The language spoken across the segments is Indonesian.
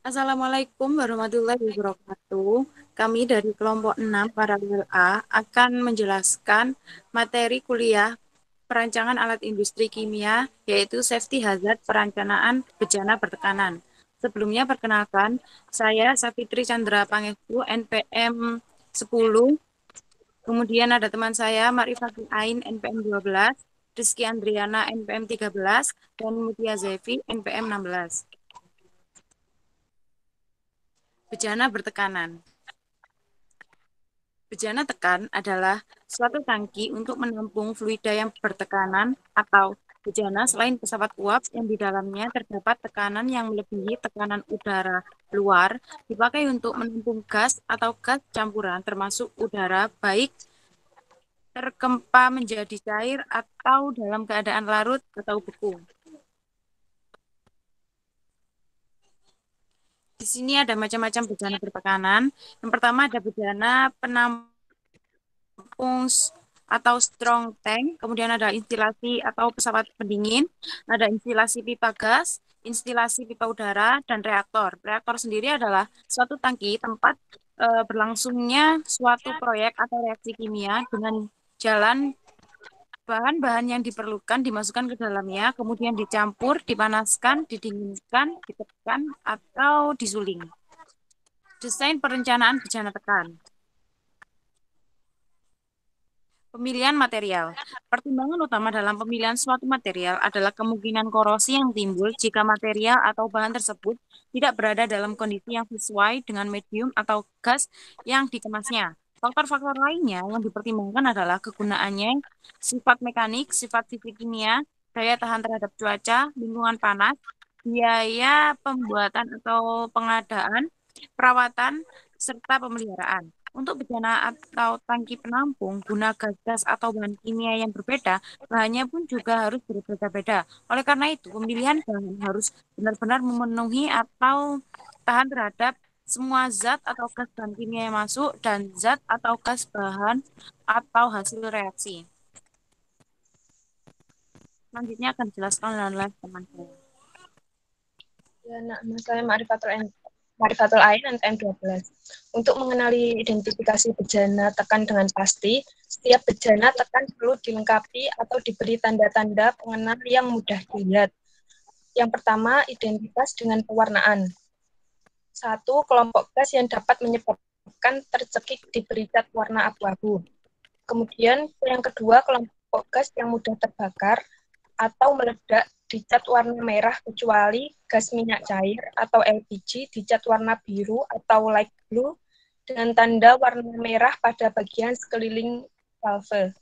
Assalamualaikum warahmatullahi wabarakatuh. Kami dari kelompok 6 Paralel A akan menjelaskan materi kuliah perancangan alat industri kimia, yaitu Safety Hazard Perencanaan Bejana Bertekanan. Sebelumnya perkenalkan, saya Safitri Chandra Pangestu, NPM 10. Kemudian ada teman saya, Marifatul Ain, NPM 12, Rizky Andriana, NPM 13, dan Mutia Zevi, NPM 16. Bejana bertekanan. Bejana tekan adalah suatu tangki untuk menampung fluida yang bertekanan atau bejana selain pesawat uap yang di dalamnya terdapat tekanan yang melebihi tekanan udara luar dipakai untuk menampung gas atau gas campuran termasuk udara baik terkempa menjadi cair atau dalam keadaan larut atau beku. Di sini ada macam-macam bejana bertekanan. Yang pertama ada bejana penampung atau strong tank, kemudian ada instalasi atau pesawat pendingin, ada instalasi pipa gas, instalasi pipa udara, dan reaktor. Reaktor sendiri adalah suatu tangki tempat berlangsungnya suatu proyek atau reaksi kimia dengan jalan bahan-bahan yang diperlukan dimasukkan ke dalamnya, kemudian dicampur, dipanaskan, didinginkan, ditekan, atau disuling. Desain perencanaan bejana tekan. Pemilihan material. Pertimbangan utama dalam pemilihan suatu material adalah kemungkinan korosi yang timbul jika material atau bahan tersebut tidak berada dalam kondisi yang sesuai dengan medium atau gas yang dikemasnya. Faktor-faktor lainnya yang dipertimbangkan adalah kegunaannya, sifat mekanik, sifat fisik kimia, daya tahan terhadap cuaca, lingkungan panas, biaya pembuatan atau pengadaan, perawatan, serta pemeliharaan. Untuk bejana atau tangki penampung, guna gas-gas atau bahan kimia yang berbeda, bahannya pun juga harus berbeda-beda. Oleh karena itu, pemilihan bahan harus benar-benar memenuhi atau tahan terhadap semua zat atau gas bahan kimia yang masuk dan zat atau gas bahan atau hasil reaksi. Selanjutnya akan dijelaskan oleh teman saya. Ya, nama saya Marifatul Ain, NTM 12. Untuk mengenali identifikasi bejana tekan dengan pasti, setiap bejana tekan perlu dilengkapi atau diberi tanda-tanda pengenal yang mudah dilihat. Yang pertama, identitas dengan pewarnaan. 1. Kelompok gas yang dapat menyebabkan tercekik diberi cat warna abu-abu. Kemudian yang kedua, kelompok gas yang mudah terbakar atau meledak dicat warna merah kecuali gas minyak cair atau LPG dicat warna biru atau light blue dengan tanda warna merah pada bagian sekeliling valve.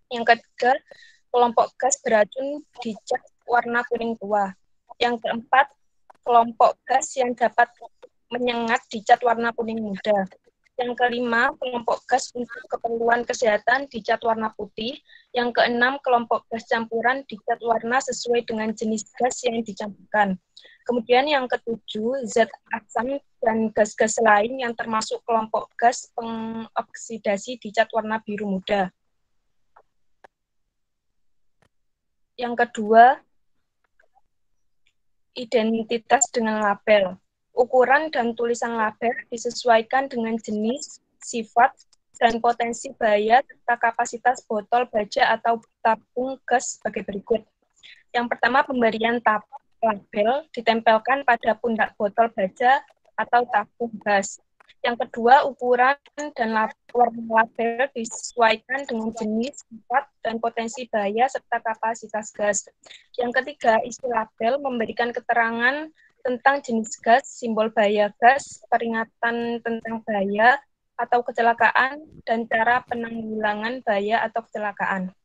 Yang ketiga, kelompok gas beracun dicat warna kuning tua. Yang keempat, kelompok gas yang dapat menyengat dicat warna kuning muda. Yang kelima, kelompok gas untuk keperluan kesehatan dicat warna putih. Yang keenam, kelompok gas campuran dicat warna sesuai dengan jenis gas yang dicampurkan. Kemudian yang ketujuh, zat asam dan gas-gas lain yang termasuk kelompok gas pengoksidasi dicat warna biru muda. Yang kedua, identitas dengan label. Ukuran dan tulisan label disesuaikan dengan jenis, sifat, dan potensi bahaya serta kapasitas botol baja atau tabung gas sebagai berikut. Yang pertama, pemberian label ditempelkan pada pundak botol baja atau tabung gas. Yang kedua, ukuran dan warna label disesuaikan dengan jenis, sifat, dan potensi bahaya serta kapasitas gas. Yang ketiga, isi label memberikan keterangan tentang jenis gas, simbol bahaya gas, peringatan tentang bahaya atau kecelakaan, dan cara penanggulangan bahaya atau kecelakaan.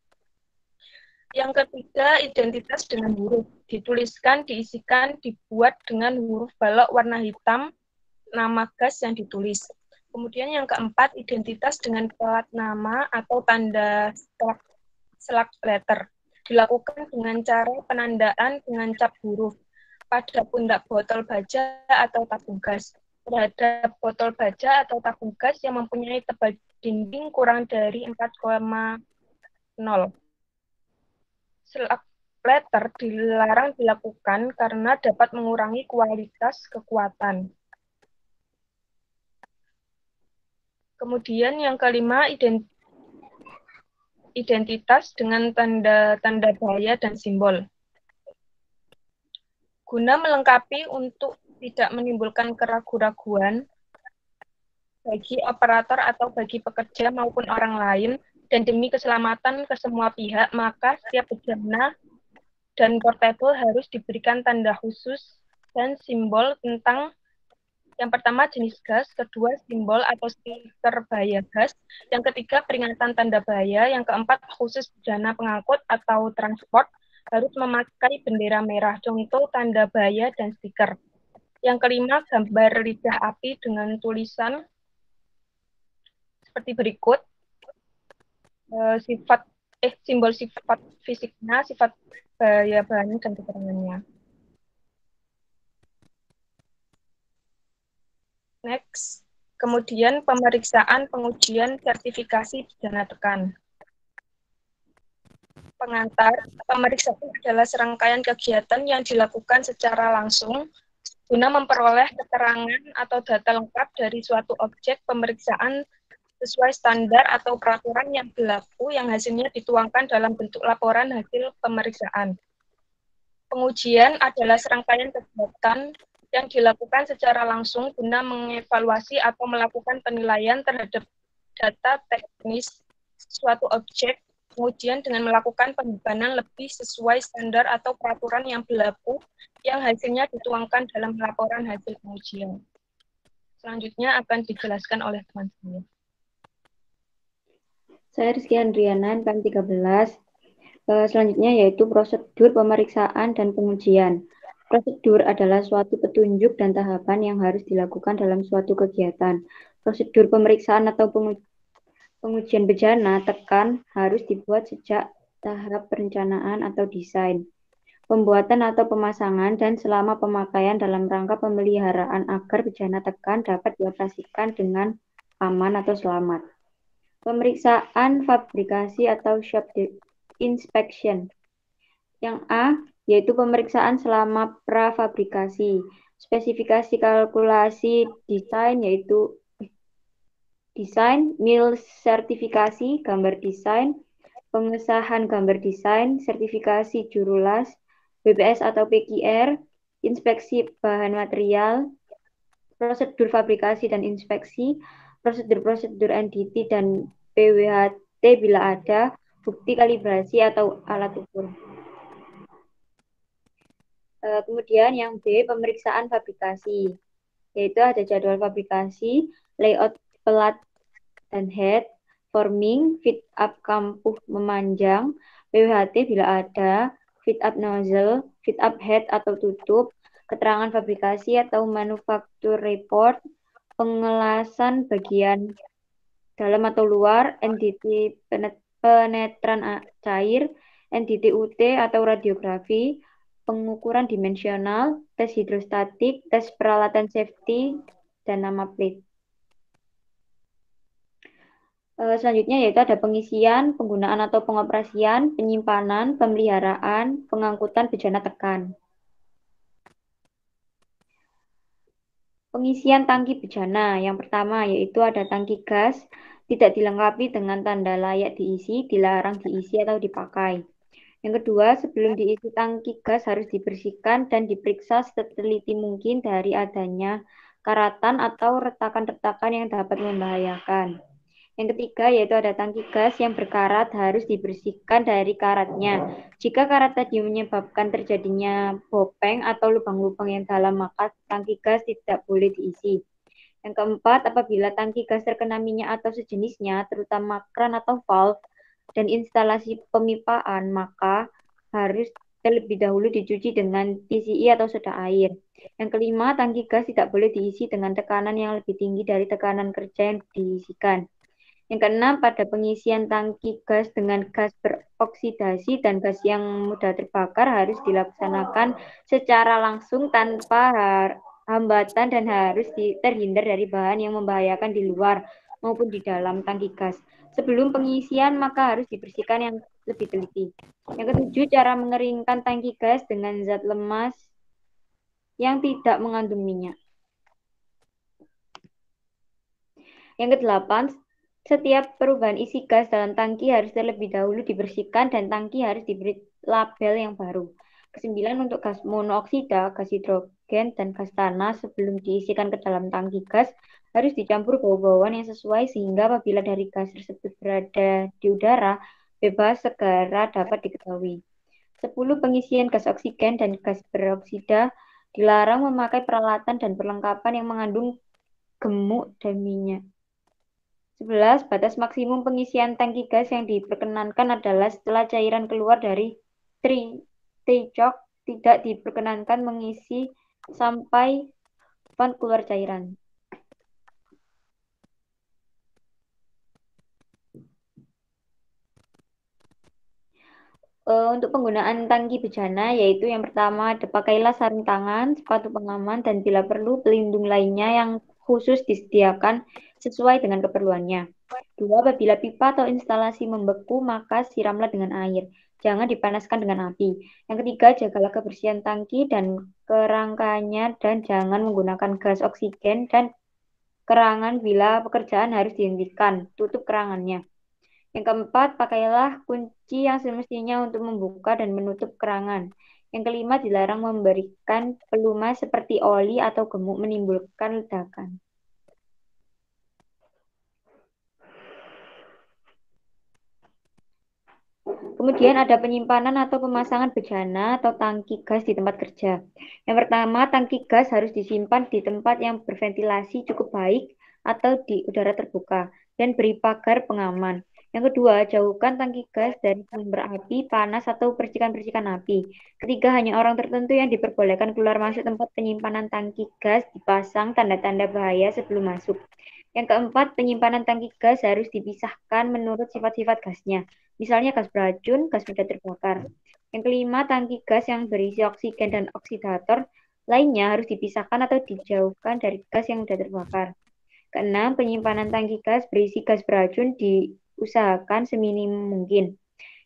Yang ketiga, identitas dengan huruf. Dituliskan, diisikan, dibuat dengan huruf balok warna hitam, nama gas yang ditulis. Kemudian yang keempat, identitas dengan plat nama atau tanda selak letter. Dilakukan dengan cara penandaan dengan cap huruf pada pundak botol baja atau tabung gas. Terhadap botol baja atau tabung gas yang mempunyai tebal dinding kurang dari 4,0. Selak splatter dilarang dilakukan karena dapat mengurangi kualitas kekuatan. Kemudian yang kelima, identitas dengan tanda-tanda bahaya dan simbol. Guna melengkapi untuk tidak menimbulkan keraguan-raguan bagi operator atau bagi pekerja maupun orang lain, dan demi keselamatan ke semua pihak, maka setiap bejana dan portable harus diberikan tanda khusus dan simbol tentang yang pertama jenis gas, kedua simbol atau stiker bahaya gas, yang ketiga peringatan tanda bahaya, yang keempat khusus bejana pengangkut atau transport harus memakai bendera merah, contoh tanda bahaya dan stiker. Yang kelima, gambar lidah api dengan tulisan seperti berikut. Simbol sifat fisiknya, sifat bahaya bahannya, dan keterangannya. Next. Kemudian pemeriksaan, pengujian, sertifikasi bejana tekan. Pengantar, pemeriksaan adalah serangkaian kegiatan yang dilakukan secara langsung guna memperoleh keterangan atau data lengkap dari suatu objek pemeriksaan sesuai standar atau peraturan yang berlaku yang hasilnya dituangkan dalam bentuk laporan hasil pemeriksaan. Pengujian adalah serangkaian kegiatan yang dilakukan secara langsung guna mengevaluasi atau melakukan penilaian terhadap data teknis suatu objek. Pengujian dengan melakukan pembebanan lebih sesuai standar atau peraturan yang berlaku yang hasilnya dituangkan dalam laporan hasil pengujian. Selanjutnya akan dijelaskan oleh teman saya. Saya Rizky Andriana, NPM 13. Selanjutnya yaitu prosedur pemeriksaan dan pengujian. Prosedur adalah suatu petunjuk dan tahapan yang harus dilakukan dalam suatu kegiatan. Prosedur pemeriksaan atau pengujian bejana tekan harus dibuat sejak tahap perencanaan atau desain, pembuatan atau pemasangan, dan selama pemakaian dalam rangka pemeliharaan agar bejana tekan dapat dioperasikan dengan aman atau selamat. Pemeriksaan fabrikasi atau shop inspection. Yang A, yaitu pemeriksaan selama prafabrikasi. Spesifikasi kalkulasi desain yaitu desain, mil sertifikasi, gambar desain, pengesahan gambar desain, sertifikasi juru las, BPS atau PQR, inspeksi bahan material, prosedur fabrikasi dan inspeksi, prosedur-prosedur NDT dan PWHT bila ada, bukti kalibrasi atau alat ukur. Kemudian yang B, pemeriksaan fabrikasi, yaitu ada jadwal fabrikasi, layout pelat dan head, forming, fit up kampuh memanjang, PWHT bila ada, fit up nozzle, fit up head atau tutup, keterangan fabrikasi atau manufaktur report, pengelasan bagian dalam atau luar, NDT penetran cair, NDT UT atau radiografi, pengukuran dimensional, tes hidrostatik, tes peralatan safety, dan nama plate. Selanjutnya yaitu ada pengisian, penggunaan atau pengoperasian, penyimpanan, pemeliharaan, pengangkutan bejana tekan. Pengisian tangki bejana. Yang pertama yaitu ada tangki gas, tidak dilengkapi dengan tanda layak diisi, dilarang diisi atau dipakai. Yang kedua, sebelum diisi tangki gas harus dibersihkan dan diperiksa seteliti mungkin dari adanya karatan atau retakan-retakan yang dapat membahayakan. Yang ketiga yaitu ada tangki gas yang berkarat harus dibersihkan dari karatnya. Jika karat tadi menyebabkan terjadinya bopeng atau lubang-lubang yang dalam, maka tangki gas tidak boleh diisi. Yang keempat, apabila tangki gas terkena minyak atau sejenisnya, terutama kran atau valve dan instalasi pemipaan, maka harus terlebih dahulu dicuci dengan TCI atau soda air. Yang kelima, tangki gas tidak boleh diisi dengan tekanan yang lebih tinggi dari tekanan kerja yang diisikan. Yang keenam, pada pengisian tangki gas dengan gas beroksidasi dan gas yang mudah terbakar harus dilaksanakan secara langsung tanpa hambatan dan harus terhindar dari bahan yang membahayakan di luar maupun di dalam tangki gas. Sebelum pengisian maka harus dibersihkan yang lebih teliti. Yang ketujuh, cara mengeringkan tangki gas dengan zat lemas yang tidak mengandung minyak. Yang kedelapan, setiap perubahan isi gas dalam tangki harus terlebih dahulu dibersihkan dan tangki harus diberi label yang baru. Kesembilan, untuk gas monoksida, gas hidrogen, dan gas tanah sebelum diisikan ke dalam tangki gas harus dicampur bau-bauan yang sesuai sehingga apabila dari gas tersebut berada di udara, bebas segera dapat diketahui. 10. Pengisian gas oksigen dan gas peroksida dilarang memakai peralatan dan perlengkapan yang mengandung gemuk dan minyak. 11. Batas maksimum pengisian tangki gas yang diperkenankan adalah setelah cairan keluar dari trichok, tidak diperkenankan mengisi sampai van keluar cairan. Untuk penggunaan tangki bejana, yaitu yang pertama, pakailah sarung tangan, sepatu pengaman, dan bila perlu pelindung lainnya yang khusus disediakan sesuai dengan keperluannya. 2. Apabila pipa atau instalasi membeku, maka siramlah dengan air. Jangan dipanaskan dengan api. Yang ketiga, jagalah kebersihan tangki dan kerangkanya dan jangan menggunakan gas oksigen dan kerangan bila pekerjaan harus dihentikan. Tutup kerangannya. Yang keempat, pakailah kunci yang semestinya untuk membuka dan menutup kerangan. Yang kelima, dilarang memberikan pelumas seperti oli atau gemuk menimbulkan ledakan. Kemudian ada penyimpanan atau pemasangan bejana atau tangki gas di tempat kerja. Yang pertama, tangki gas harus disimpan di tempat yang berventilasi cukup baik atau di udara terbuka dan beri pagar pengaman. Yang kedua, jauhkan tangki gas dari sumber api, panas, atau percikan-percikan api. Ketiga, hanya orang tertentu yang diperbolehkan keluar masuk tempat penyimpanan tangki gas, dipasang tanda-tanda bahaya sebelum masuk. Yang keempat, penyimpanan tangki gas harus dipisahkan menurut sifat-sifat gasnya. Misalnya gas beracun, gas mudah terbakar. Yang kelima, tangki gas yang berisi oksigen dan oksidator lainnya harus dipisahkan atau dijauhkan dari gas yang mudah terbakar. Keenam, penyimpanan tangki gas berisi gas beracun diusahakan seminim mungkin.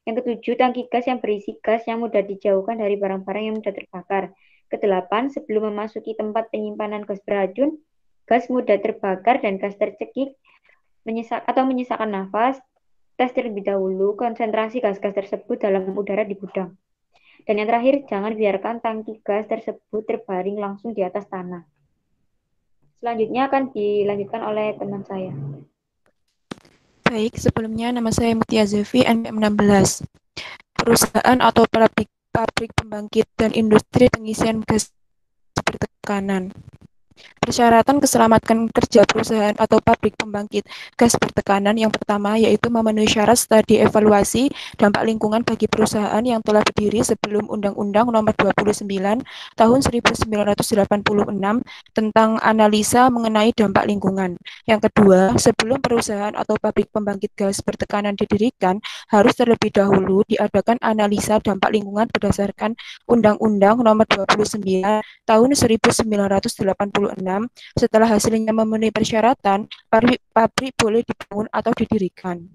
Yang ketujuh, tangki gas yang berisi gas yang mudah dijauhkan dari barang-barang yang mudah terbakar. Kedelapan, sebelum memasuki tempat penyimpanan gas beracun, gas mudah terbakar dan gas tercekik menyisakan nafas, tes terlebih dahulu konsentrasi gas-gas tersebut dalam udara di gudang. Dan yang terakhir, jangan biarkan tangki gas tersebut terbaring langsung di atas tanah. Selanjutnya akan dilanjutkan oleh teman saya. Baik, sebelumnya nama saya Mutia Zevi, NPM 16. Perusahaan atau pabrik pembangkit dan industri pengisian gas bertekanan. Persyaratan keselamatan kerja perusahaan atau pabrik pembangkit gas bertekanan yang pertama yaitu memenuhi syarat setelah dievaluasi dampak lingkungan bagi perusahaan yang telah berdiri sebelum Undang-Undang Nomor 29 Tahun 1986 tentang analisa mengenai dampak lingkungan. Yang kedua, sebelum perusahaan atau pabrik pembangkit gas bertekanan didirikan, harus terlebih dahulu diadakan analisa dampak lingkungan berdasarkan Undang-Undang Nomor 29 Tahun 1986. Setelah hasilnya memenuhi persyaratan, pabrik boleh dibangun atau didirikan.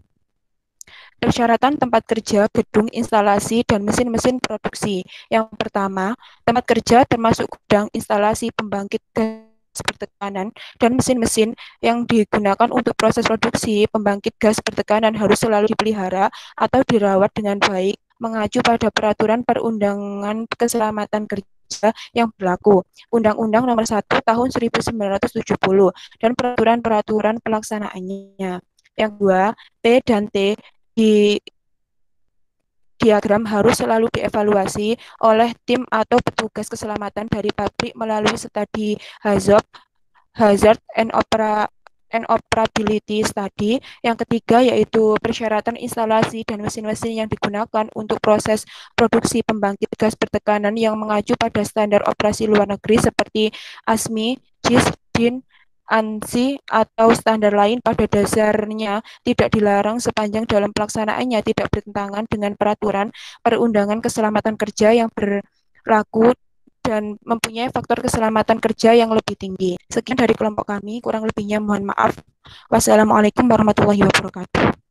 Persyaratan tempat kerja, gedung, instalasi, dan mesin-mesin produksi. Yang pertama, tempat kerja termasuk gudang, instalasi, pembangkit gas bertekanan, dan mesin-mesin yang digunakan untuk proses produksi pembangkit gas bertekanan harus selalu dipelihara atau dirawat dengan baik, mengacu pada peraturan perundangan keselamatan kerja yang berlaku, Undang-Undang Nomor 1 Tahun 1970, dan peraturan-peraturan pelaksanaannya. Yang dua, P dan T di diagram harus selalu dievaluasi oleh tim atau petugas keselamatan dari pabrik melalui studi hazard and operability study. Yang ketiga yaitu persyaratan instalasi dan mesin-mesin yang digunakan untuk proses produksi pembangkit gas bertekanan yang mengacu pada standar operasi luar negeri seperti ASME, JIS, DIN, ANSI, atau standar lain. Pada dasarnya tidak dilarang sepanjang dalam pelaksanaannya tidak bertentangan dengan peraturan perundangan keselamatan kerja yang berlaku dan mempunyai faktor keselamatan kerja yang lebih tinggi. Sekian dari kelompok kami, kurang lebihnya mohon maaf. Wassalamualaikum warahmatullahi wabarakatuh.